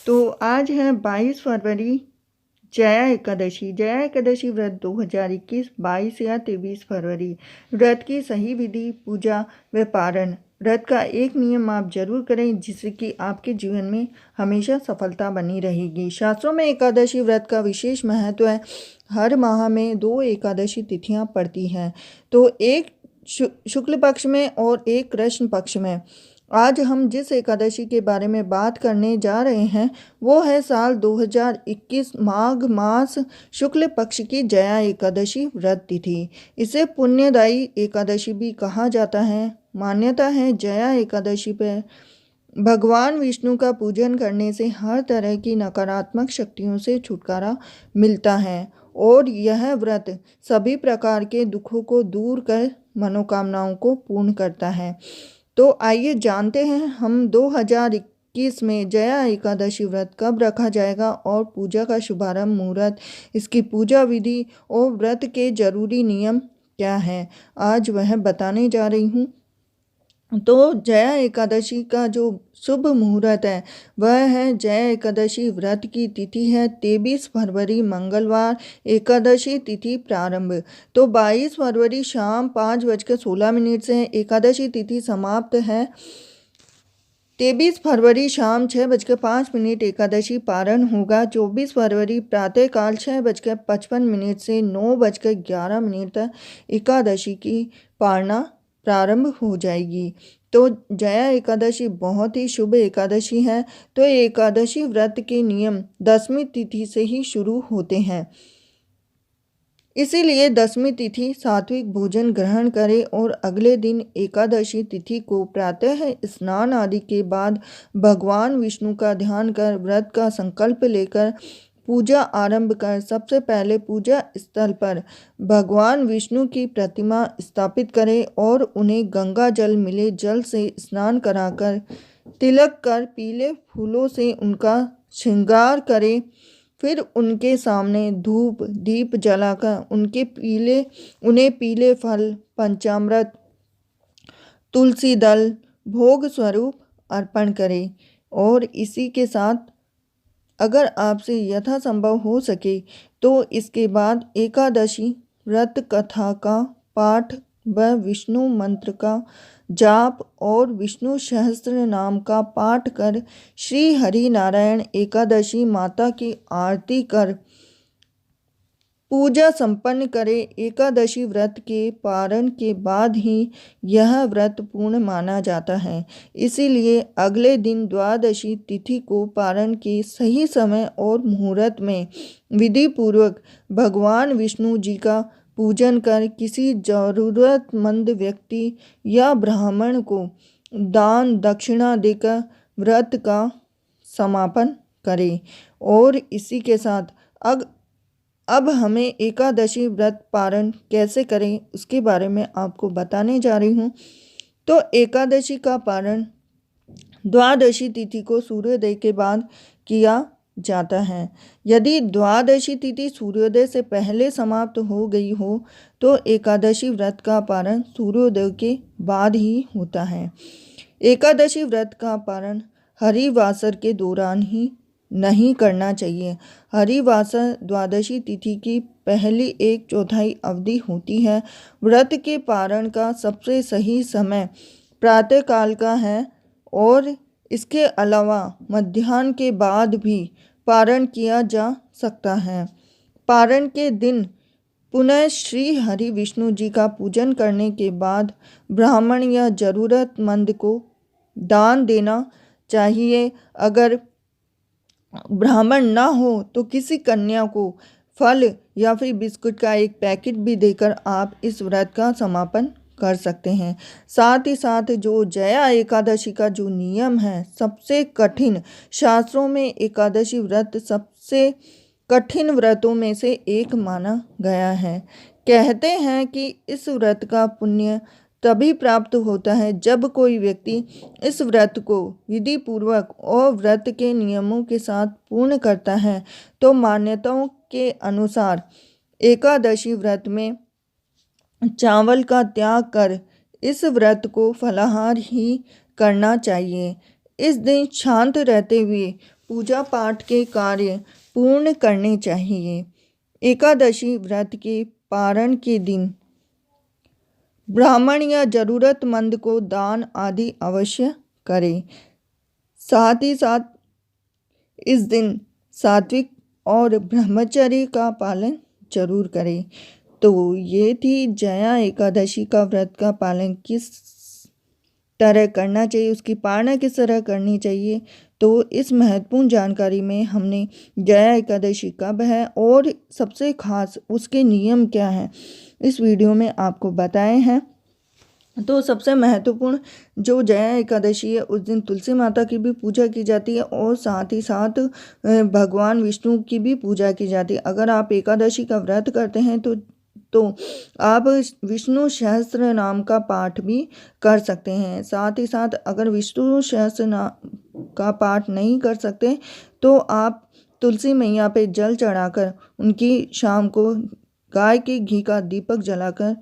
तो आज है 22 फरवरी, जया एकादशी। जया एकादशी व्रत 2021 22 या 23 फरवरी। व्रत की सही विधि, पूजा व पारण। व्रत का एक नियम आप जरूर करें जिससे कि आपके जीवन में हमेशा सफलता बनी रहेगी। शास्त्रों में एकादशी व्रत का विशेष महत्व है। हर माह में 2 एकादशी तिथियां पड़ती हैं, तो एक शुक्ल पक्ष में और एक कृष्ण पक्ष में। आज हम जिस एकादशी के बारे में बात करने जा रहे हैं वो है साल 2021 माघ मास शुक्ल पक्ष की जया एकादशी व्रत तिथि। इसे पुण्यदायी एकादशी भी कहा जाता है। मान्यता है जया एकादशी पर भगवान विष्णु का पूजन करने से हर तरह की नकारात्मक शक्तियों से छुटकारा मिलता है और यह व्रत सभी प्रकार के दुखों को दूर कर मनोकामनाओं को पूर्ण करता है। तो आइए जानते हैं हम 2021 में जया एकादशी व्रत कब रखा जाएगा और पूजा का शुभारंभ मुहूर्त, इसकी पूजा विधि और व्रत के जरूरी नियम क्या हैं, आज वह बताने जा रही हूँ। तो जया एकादशी का जो शुभ मुहूर्त है वह है, जया एकादशी व्रत की तिथि है 23 फरवरी मंगलवार, एकादशी तिथि प्रारंभ। तो 22 फरवरी शाम 5:16 से एकादशी तिथि समाप्त है। 23 फरवरी शाम 6:05 एकादशी पारण होगा। 24 फरवरी प्रातःकाल 6:55 से 9:11 तक एकादशी की पारणा प्रारंभ हो जाएगी। तो जया एकादशी बहुत ही शुभ एकादशी है। तो एकादशी व्रत के नियम 10वीं तिथि से ही शुरू होते हैं, इसीलिए 10वीं तिथि सात्विक भोजन ग्रहण करें और अगले दिन एकादशी तिथि को प्रातः स्नान आदि के बाद भगवान विष्णु का ध्यान कर व्रत का संकल्प लेकर पूजा आरंभ कर सबसे पहले पूजा स्थल पर भगवान विष्णु की प्रतिमा स्थापित करें और उन्हें गंगा जल मिले जल से स्नान कराकर तिलक कर पीले फूलों से उनका श्रृंगार करें। फिर उनके सामने धूप दीप जलाकर उन्हें पीले फल, पंचामृत, तुलसी दल भोग स्वरूप अर्पण करें। और इसी के साथ अगर आपसे यथासंभव हो सके तो इसके बाद एकादशी व्रत कथा का पाठ व विष्णु मंत्र का जाप और विष्णु सहस्त्र नाम का पाठ कर श्री हरि नारायण एकादशी माता की आरती कर पूजा संपन्न करें। एकादशी व्रत के पारण के बाद ही यह व्रत पूर्ण माना जाता है, इसीलिए अगले दिन द्वादशी तिथि को पारण के सही समय और मुहूर्त में विधि पूर्वक भगवान विष्णु जी का पूजन कर किसी जरूरतमंद व्यक्ति या ब्राह्मण को दान दक्षिणा देकर व्रत का समापन करें। और इसी के साथ अब हमें एकादशी व्रत पारण कैसे करें उसके बारे में आपको बताने जा रही हूँ। तो एकादशी का पारण द्वादशी तिथि को सूर्योदय के बाद किया जाता है। यदि द्वादशी तिथि सूर्योदय से पहले समाप्त हो गई हो तो एकादशी व्रत का पारण सूर्योदय के बाद ही होता है। एकादशी व्रत का पारण हरिवासर के दौरान ही नहीं करना चाहिए। हरिवासर द्वादशी तिथि की पहली 1/4 अवधि होती है। व्रत के पारण का सबसे सही समय प्रातःकाल का है और इसके अलावा मध्याह्न के बाद भी पारण किया जा सकता है। पारण के दिन पुनः श्री हरि विष्णु जी का पूजन करने के बाद ब्राह्मण या जरूरतमंद को दान देना चाहिए। अगर ब्राह्मण ना हो तो किसी कन्या को फल या फिर बिस्कुट का एक पैकेट भी देकर आप इस व्रत का समापन कर सकते हैं। साथ ही साथ जो जया एकादशी का जो नियम है सबसे कठिन, शास्त्रों में एकादशी व्रत सबसे कठिन व्रतों में से एक माना गया है। कहते हैं कि इस व्रत का पुण्य तभी प्राप्त होता है जब कोई व्यक्ति इस व्रत को विधि पूर्वक और व्रत के नियमों के साथ पूर्ण करता है। तो मान्यताओं के अनुसार एकादशी व्रत में चावल का त्याग कर इस व्रत को फलाहार ही करना चाहिए। इस दिन शांत रहते हुए पूजा पाठ के कार्य पूर्ण करने चाहिए। एकादशी व्रत के पारण के दिन ब्राह्मण या जरूरतमंद को दान आदि अवश्य करें। साथ ही साथ इस दिन सात्विक और ब्रह्मचर्य का पालन जरूर करें। तो ये थी जया एकादशी का व्रत का पालन किस तरह करना चाहिए, उसकी पालना किस तरह करनी चाहिए। तो इस महत्वपूर्ण जानकारी में हमने जया एकादशी कब है और सबसे खास उसके नियम क्या हैं, इस वीडियो में आपको बताए हैं। तो सबसे महत्वपूर्ण जो जया एकादशी है, उस दिन तुलसी माता की भी पूजा की जाती है और साथ ही साथ भगवान विष्णु की भी पूजा की जाती है। अगर आप एकादशी का व्रत करते हैं तो आप विष्णु सहस्त्र नाम का पाठ भी कर सकते हैं। साथ ही साथ अगर विष्णु सहस्त्र नाम का पाठ नहीं कर सकते तो आप तुलसी मैया पे जल चढ़ाकर उनकी शाम को गाय के घी का दीपक जलाकर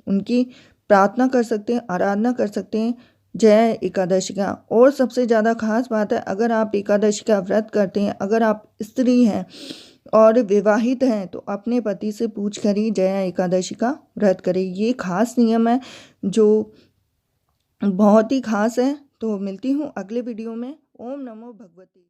उनकी प्रार्थना कर सकते हैं, आराधना कर सकते हैं जय एकादशी का। और सबसे ज़्यादा खास बात है, अगर आप एकादशी का व्रत करते हैं, अगर आप स्त्री हैं और विवाहित हैं तो अपने पति से पूछ कर ही जया एकादशी का व्रत करें। ये खास नियम है जो बहुत ही खास है। तो मिलती हूँ अगले वीडियो में। ओम नमो भगवते।